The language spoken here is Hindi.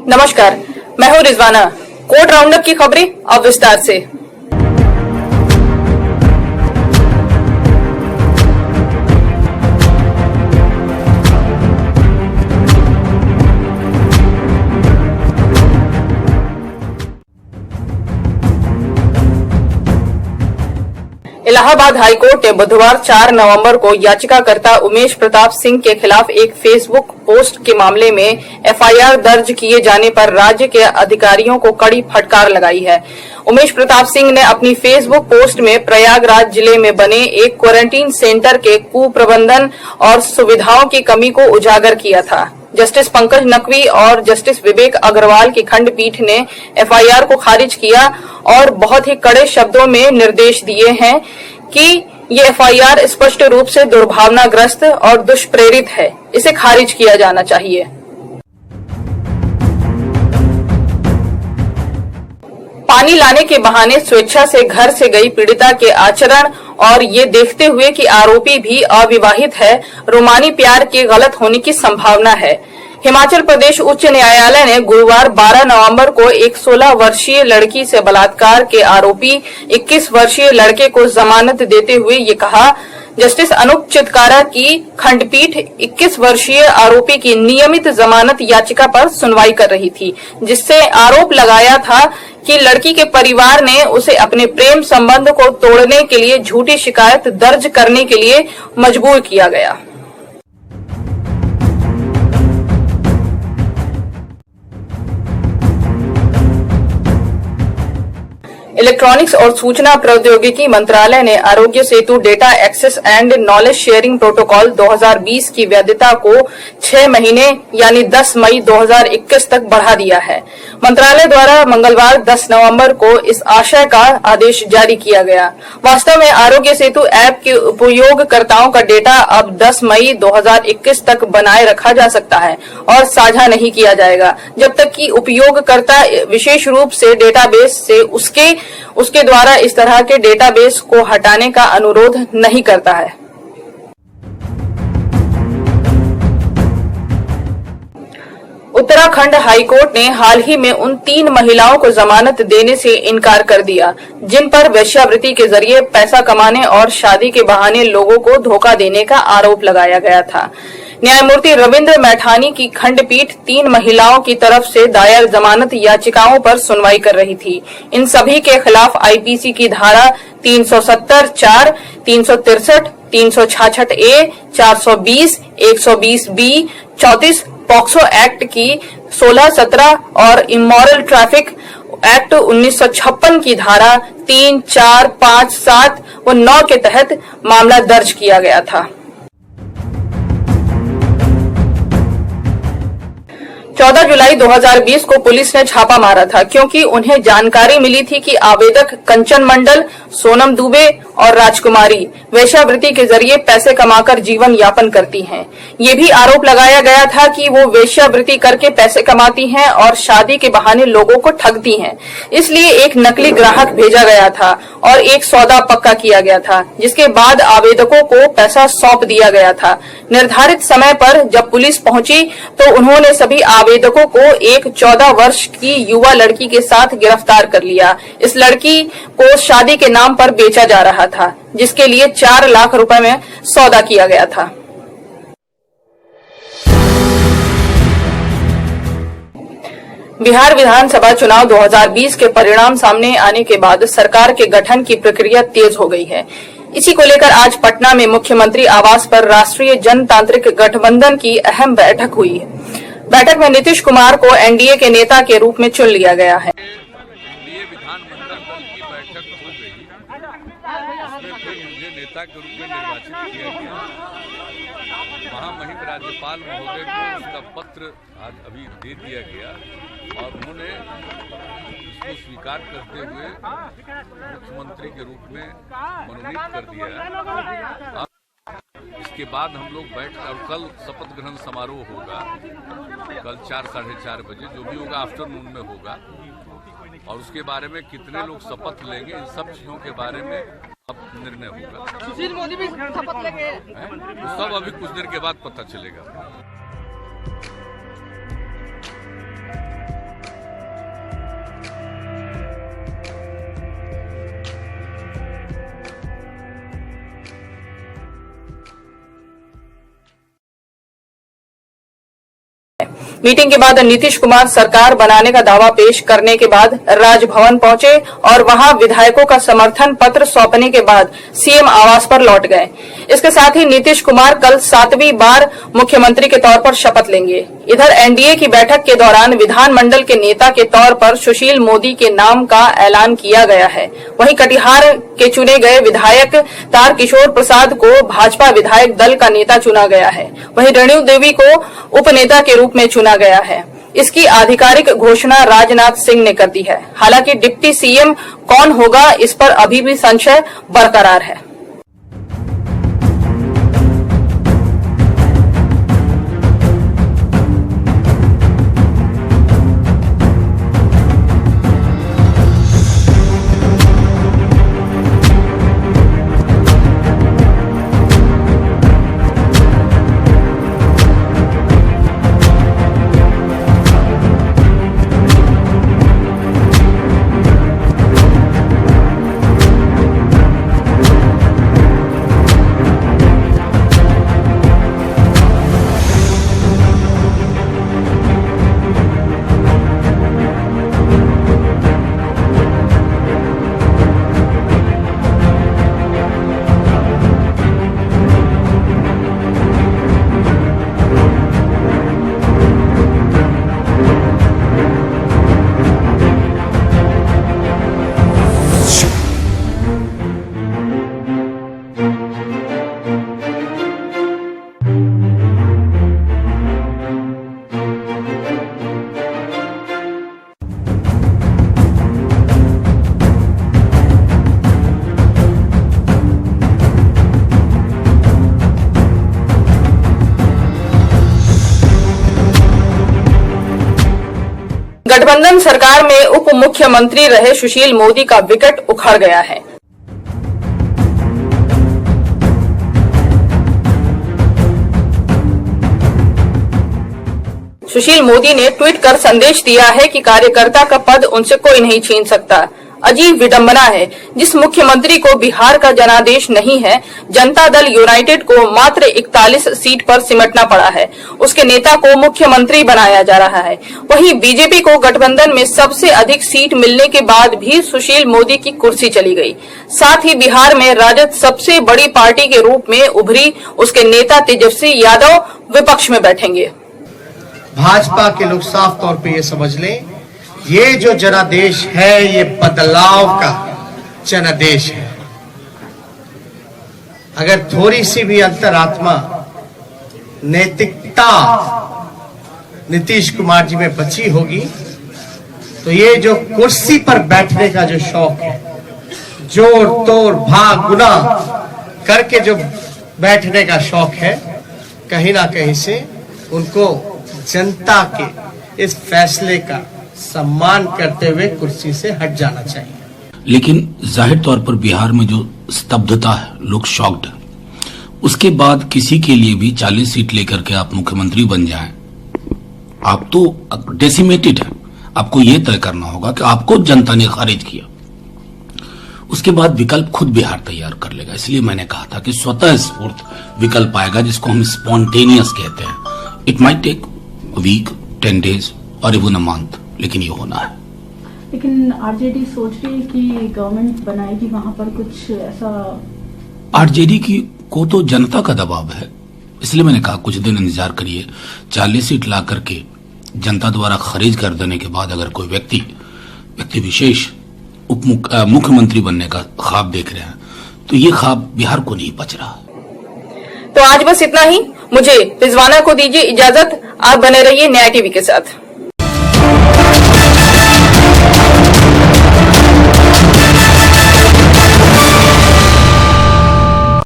नमस्कार, मैं हूं रिजवाना। कोर्ट राउंडअप की खबरें अब विस्तार से। इलाहाबाद हाईकोर्ट ने बुधवार 4 नवंबर को याचिकाकर्ता उमेश प्रताप सिंह के खिलाफ एक फेसबुक पोस्ट के मामले में एफआईआर दर्ज किए जाने पर राज्य के अधिकारियों को कड़ी फटकार लगाई है। उमेश प्रताप सिंह ने अपनी फेसबुक पोस्ट में प्रयागराज जिले में बने एक क्वारंटीन सेंटर के कुप्रबंधन और सुविधाओं की कमी को उजागर किया था। जस्टिस पंकज नकवी और जस्टिस विवेक अग्रवाल की खंडपीठ ने एफआईआर को खारिज किया और बहुत ही कड़े शब्दों में निर्देश दिए हैं कि ये एफआईआर स्पष्ट रूप से दुर्भावनाग्रस्त और दुष्प्रेरित है, इसे खारिज किया जाना चाहिए। पानी लाने के बहाने स्वेच्छा से घर से गई पीड़िता के आचरण और ये देखते हुए कि आरोपी भी अविवाहित है, रूमानी प्यार के गलत होने की संभावना है। हिमाचल प्रदेश उच्च न्यायालय ने गुरुवार 12 नवंबर को एक 16 वर्षीय लड़की से बलात्कार के आरोपी 21 वर्षीय लड़के को जमानत देते हुए ये कहा। जस्टिस अनूप चितकारा की खंडपीठ 21 वर्षीय आरोपी की नियमित जमानत याचिका पर सुनवाई कर रही थी, जिससे आरोप लगाया था कि लड़की के परिवार ने उसे अपने प्रेम संबंध को तोड़ने के लिए झूठी शिकायत दर्ज करने के लिए मजबूर किया गया। इलेक्ट्रॉनिक्स और सूचना प्रौद्योगिकी मंत्रालय ने Aarogya Setu data access and knowledge sharing protocol 2020 की वैधता को 6 महीने यानी 10 मई 2021 तक बढ़ा दिया है। मंत्रालय द्वारा मंगलवार 10 नवंबर को इस आशय का आदेश जारी किया गया। वास्तव में आरोग्य सेतु ऐप के उपयोगकर्ताओं का डेटा अब 10 मई 2021 तक बनाए रखा जा सकता है और साझा नहीं किया जाएगा, जब तक कि उपयोगकर्ता विशेष रूप से डेटाबेस से उसके द्वारा इस तरह के डेटाबेस को हटाने का अनुरोध नहीं करता है। उत्तराखंड हाईकोर्ट ने हाल ही में उन 3 महिलाओं को जमानत देने से इनकार कर दिया, जिन पर वेश्यावृत्ति के जरिए पैसा कमाने और शादी के बहाने लोगों को धोखा देने का आरोप लगाया गया था। न्यायमूर्ति रविंद्र मैठानी की खंडपीठ 3 महिलाओं की तरफ से दायर जमानत याचिकाओं पर सुनवाई कर रही थी। इन सभी के खिलाफ आईपीसी की धारा 370(4), 363, 366(a), 420, 120(b), 34 पॉक्सो एक्ट की 16, 17 और इमोरल ट्रैफिक एक्ट 1956 की धारा 3, 4, 5, 7 व 9 के तहत मामला दर्ज किया गया था। 14 जुलाई 2020 को पुलिस ने छापा मारा था, क्योंकि उन्हें जानकारी मिली थी कि आवेदक कंचन मंडल, सोनम दुबे और राजकुमारी वेश्यावृत्ति के जरिए पैसे कमाकर जीवन यापन करती हैं। ये भी आरोप लगाया गया था कि वो वेश्यावृत्ति करके पैसे कमाती हैं और शादी के बहाने लोगों को ठगती हैं। इसलिए एक नकली ग्राहक भेजा गया था और एक सौदा पक्का किया गया था, जिसके बाद आवेदकों को पैसा सौंप दिया गया था। निर्धारित समय पर जब पुलिस पहुंची तो उन्होंने सभी आवेदकों को एक 14 वर्ष की युवा लड़की के साथ गिरफ्तार कर लिया। इस लड़की को शादी के नाम पर बेचा जा रहा था, जिसके लिए 4 लाख रुपए में सौदा किया गया था। बिहार विधानसभा चुनाव 2020 के परिणाम सामने आने के बाद सरकार के गठन की प्रक्रिया तेज हो गई है। इसी को लेकर आज पटना में मुख्यमंत्री आवास पर राष्ट्रीय जनतांत्रिक गठबंधन की अहम बैठक हुई है। बैठक में नीतीश कुमार को एनडीए के नेता के रूप में चुन लिया गया है। विधानमंडल दल की बैठक हो गई, उसमें फिर मुझे नेता के रूप में निर्वाचित किया गया। महामहिम राज्यपाल महोदय को उसका पत्र आज अभी दे दिया गया और उन्होंने इसको स्वीकार करते हुए मुख्यमंत्री के रूप में मनोनीत कर दिया। इसके बाद हम लोग बैठ और कल शपथ ग्रहण समारोह होगा, कल 4, साढ़े 4 बजे, जो भी होगा आफ्टरनून में होगा। और उसके बारे में कितने लोग शपथ लेंगे, इन सब चीजों के बारे में अब निर्णय होगा। सुशील मोदी भी शपथ लेंगे, सब अभी कुछ देर के बाद पता चलेगा। मीटिंग के बाद नीतीश कुमार सरकार बनाने का दावा पेश करने के बाद राजभवन पहुंचे और वहां विधायकों का समर्थन पत्र सौंपने के बाद सीएम आवास पर लौट गए। इसके साथ ही नीतीश कुमार कल 7वीं बार मुख्यमंत्री के तौर पर शपथ लेंगे। इधर एनडीए की बैठक के दौरान विधानमंडल के नेता के तौर पर सुशील मोदी के नाम का ऐलान किया गया है। वहीं कटिहार के चुने गए विधायक तारकिशोर प्रसाद को भाजपा विधायक दल का नेता चुना गया है। वहीं रेणु देवी को उपनेता के रूप में चुना गया है। इसकी आधिकारिक घोषणा राजनाथ सिंह ने कर दी है। हालांकि डिप्टी सीएम कौन होगा, इस पर अभी भी संशय बरकरार है। गठबंधन सरकार में उप मुख्यमंत्री रहे सुशील मोदी का विकेट उखड़ गया है। सुशील मोदी ने ट्वीट कर संदेश दिया है कि कार्यकर्ता का पद उनसे कोई नहीं छीन सकता। अजीब विडंबना है, जिस मुख्यमंत्री को बिहार का जनादेश नहीं है, जनता दल यूनाइटेड को मात्र 41 सीट पर सिमटना पड़ा है, उसके नेता को मुख्यमंत्री बनाया जा रहा है। वहीं बीजेपी को गठबंधन में सबसे अधिक सीट मिलने के बाद भी सुशील मोदी की कुर्सी चली गई। साथ ही बिहार में राजद सबसे बड़ी पार्टी के रूप में उभरी, उसके नेता तेजस्वी यादव विपक्ष में बैठेंगे। भाजपा के लोग साफ तौर पे ये समझ लें, ये जो जनादेश है ये बदलाव का जनादेश है। अगर थोड़ी सी भी अंतरात्मा नैतिकता नीतीश कुमार जी में बची होगी तो ये जो कुर्सी पर बैठने का जो शौक है, जोड़ तोड़ भाग गुना करके जो बैठने का शौक है, कहीं ना कहीं से उनको जनता के इस फैसले का सम्मान करते हुए कुर्सी से हट जाना चाहिए। लेकिन जाहिर तौर पर बिहार में जो स्तब्धता है, लोग शॉक्ड हैं। उसके बाद किसी के लिए भी 40 सीट लेकर के आप मुख्यमंत्री बन जाएं, आप तो डेसिमेटेड हैं। आपको यह तय करना होगा कि आपको जनता ने खारिज किया, उसके बाद विकल्प खुद बिहार तैयार कर लेगा। इसलिए मैंने कहा था कि स्वतः स्फूर्त विकल्प आएगा, जिसको हम स्पॉन्टेनियस कहते हैं। It might take week, 10 days और इवन अ मंथ, लेकिन ये होना है। लेकिन आरजेडी सोच रही है कि गवर्नमेंट बनाएगी, वहां पर कुछ ऐसा। आरजेडी की को तो जनता का दबाव है, इसलिए मैंने कहा कुछ दिन इंतजार करिए। 40 सीट ला करके जनता द्वारा खारिज कर देने के बाद अगर कोई व्यक्ति विशेष उप मुख्यमंत्री बनने का ख्वाब देख रहे हैं तो ये ख्वाब बिहार को नहीं बच रहा। तो आज बस इतना ही। मुझे रिजवाना को दीजिए इजाजत। आप बने रहिए न्याय टीवी के साथ।